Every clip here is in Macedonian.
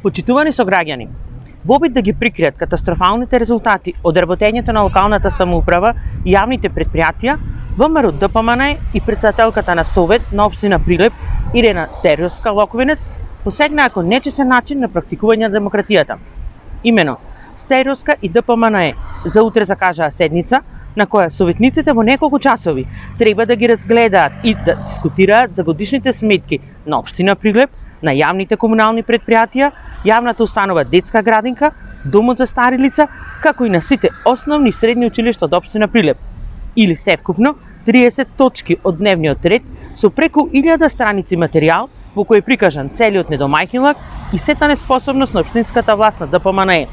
Почитувани сограѓани, во обид да ги прикријат катастрофалните резултати од работењето на локалната самоуправа и јавните предпријатија, ВМРО ДПМН и претседателката на Совет на општина Прилеп Ирена Стериовска Локовинец посегнаа кон нечесен начин на практикување на демократијата. Имено, Стериовска и ДПМН за утре закажаа седница на која советниците во неколку часови треба да ги разгледаат и да дискутираат за годишните сметки на општина Прилеп, на јавните комунални предпријатија, јавната установа детска градинка, домот за стари лица, како и на сите основни и средни училишта од општина Прилеп. Или севкупно 30 точки од дневниот ред со преку 1000 страници материјал во кој е прикажан целиот недомајкинлак и сета неспособност на општинската власт на ДПМН.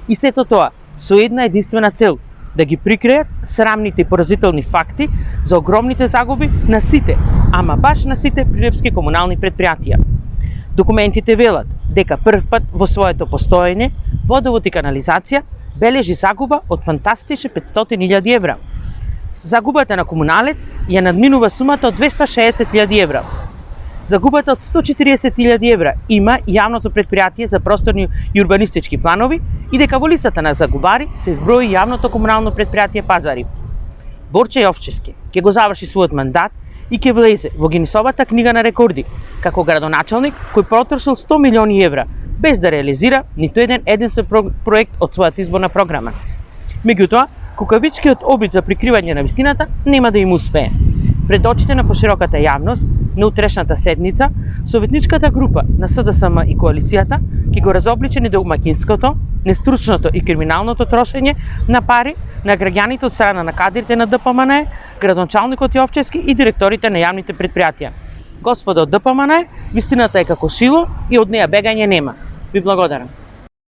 И сето тоа со една единствена цел – да ги прикријат срамните и поразителни факти за огромните загуби на сите, ама баш на сите прилепски комунални предпријатија. Документите велат дека прв пат во своето постоење водовод и канализација бележи загуба од фантастични 500.000 евра. Загубата на комуналец ја надминува сумата од 260.000 евра. Загубата од 140.000 евра има јавното предпријатие за просторни и урбанистички планови и дека во листата на загубари се зброи јавното комунално предпријатие Пазари. Борче Јовчевски ќе го заврши својот мандат и ќе влезе во Гинисовата книга на рекорди како градоначалник кој потрошил 100 милиони евра без да реализира ниту еден проект од својата изборна програма. Меѓутоа, кукавичкиот обид за прикривање на вистината нема да им успее. Пред очите на пошироката јавност, на утрешната седница, советничката група на СДСМ и коалицијата ќе го разобличи недомаќинското, нестручното и криминалното трошење на пари на граѓаните од страна на кадрите на ДПМН, градоначалникот Јовчевски и директорите на јавните предпријатија. Господа од ДПМН, вистината е како шило и од неја бегање нема. Ви благодарам.